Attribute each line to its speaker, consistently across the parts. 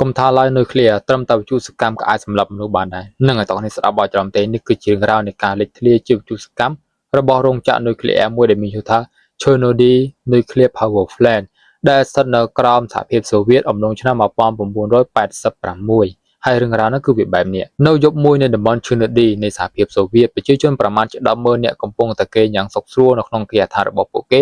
Speaker 1: ុំថាឡើយនុយក្លេអ៊ែរត្រឹមតែវិទ្យុសកម្មក៏អាចសម្លាប់មនុស្សបានដែរនឹងឲ្យតោះនេះស្ដាប់បើច្រឡំទេនេះគឺជារឿងរ៉ាវនៃការលេចធ្លាយជាវិទ្យុសកម្មរបស់រោងចក្រនុយក្លេអ៊ែរមួយដែលមានឈ្មោះថា Chernobyl Nuclear Power Plant ដែលស្ថិតនៅក្រោមសហភាពសូវៀតអំឡុងឆ្នាំ1986ហើយរឿងរ៉ាវនោះគឺវាបែបនេះនៅយប់មួយនៅតំបន់ Chernobyl នៃសហភាពសូវៀតប្រជាជនប្រមាណជា 100000 នាក់កំពុងតែគេងយ៉ាងសុខស្រួលនៅក្នុងគេហដ្ឋានរបស់ពួកគេ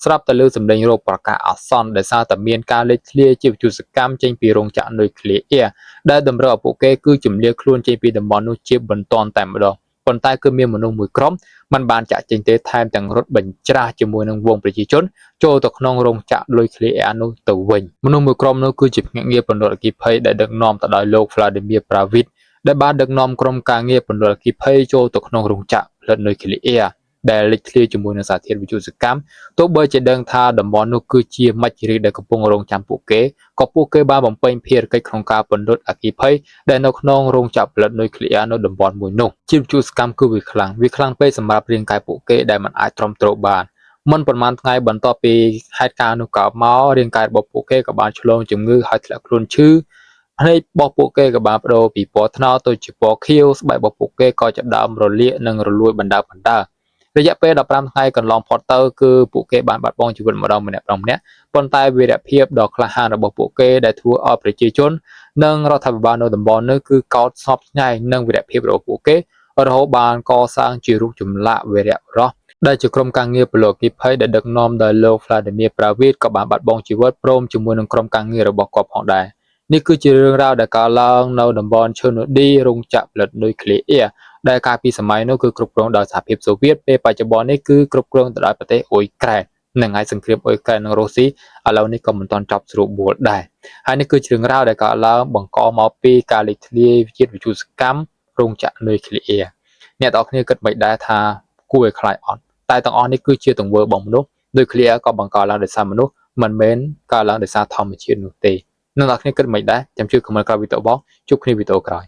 Speaker 1: ស្រាប់តែលើសម្លេងរោគប្រកាសអាសន្នដោយសារតែមានការលេចធ្លាយជាវិទ្យុសកម្មចេញពីរោងចក្រនុយក្លេអ៊ែរដែលតម្រូវឲ្យពួកគេគឺជំនៀសខ្លួនចេញពីតំបន់នោះជាបន្ទាន់តែម្ដងប៉ុន្តែគឺមានមនុស្សមួយក្រុមមិនបានចាក់ចេញទេថែមទាំងរត់បញ្ច្រាសជាមួយនឹងវងប្រជាជនចូលទៅក្នុងរោងចក្រនុយក្លេអ៊ែរនោះទៅវិញមនុស្សមួយក្រុមនោះគឺជាភ្នាក់ងារពន្លត់អគ្គិភ័យដែលដឹកនាំទៅដោយលោក Vladimir Pravit ដែលបានដឹកនាំក្រុមការងារពន្លត់អគ្គិភ័យចូលទៅក្នុងរោងចក្រផលិតនុយក្លេអ៊ែរដែលលេចធ្លាយជាមួយនឹងសារធាតុវិទ្យុសកម្មទោះបីជាដឹងថាតំបន់នោះគឺជាមជ្ឈរាជដែលកំពុងរងចាំពួកគេក៏ពួកគេបានបំពេញភារកិច្ចក្នុងការពន្លត់អគ្គិភ័យដែលនៅក្នុងរោងចក្រផលិតនុយក្លេអ៊ែរនៅតំបន់មួយនោះជាវិទ្យុសកម្មគឺវាខ្លាំងពេកសម្រាប់រាងកាយពួកគេដែលមិនអាចទ្រាំទ្របានមិនប៉ុន្មានថ្ងៃបន្ទាប់ពីហេតុការណ៍នោះកើតមករាងកាយរបស់ពួកគេក៏បានឆ្លងជំងឺហើយធ្លាក់ខ្លួនឈឺភ្នែករបស់ពួកគេក៏បានប្ដូរពីពណ៌ត្នោតទៅជាពណ៌ខៀវស្បែករបស់ពួកគេក៏ចាប់ផ្ដើមរលាកនិងរលួយបណ្ដើររយៈពេល15ថ្ងៃកន្លងផុតទៅគឺពួកគេបានបាត់បង់ជីវិតម្ដងម្នាក់ប៉ុន្តែវីរភាពដ៏ក្លាហានរបស់ពួកគេដែលធ្វើឲ្យប្រជាជននិងរដ្ឋាភិបាលនៅតំបន់នេះគឺកោតសពស្ញែងនឹងវីរភាពរបស់ពួកគេរហូតបានកសាងជារូបចម្លាក់វីរបុរសដែលជាក្រុមការងារពលអគ្គិភ័យដែលដឹកនាំដោយលោក Vladimir Pravit ក៏បានបាត់បង់ជីវិតព្រមជាមួយនឹងក្រុមការងាររបស់គាត់ផងដែរនេះគឺជារឿងរ៉ាវដែលកើតឡើងនៅតំបន់ Chernobyl រោងចក្រផលិតនុយក្លេអ៊ែរដែលកាលពីសម័យនោះគឺគ្រប់គ្រងដោយសហភាពសូវៀតពេលបច្ចុប្បន្ននេះគឺគ្រប់គ្រងដោយប្រទេសអ៊ុយក្រែននឹងហើយសង្គ្រាមអ៊ុយក្រែននិងរុស្ស៊ីឥឡូវនេះក៏មិនទាន់ចប់ស្រួលបួលដែរហើយនេះគឺជារឿងរ៉ាវដែលកើតឡើងបង្កមកពីការលេចធ្លាយជាតិវិទ្យុសកម្មរោងចក្រនុយក្លេអ៊ែរអ្នកទាំងអស់គ្នាគិតមិនដែរថាគួរឲ្យខ្លាចអត់តែទាំងអស់នេះគឺជាទង្វើរបស់មនុស្សនុយក្លេអ៊ែរក៏បង្កឡើងដោយសារមនុស្សមិនមែនកើតឡើងដោយសារធម្មជាតិនោះទេអ្នកទាំងអស់គ្នាគិតមិនដែរចាំជួយខមមិនក្រោយវីដេអូបងជួបគ្នាវីដេអូក្រោយ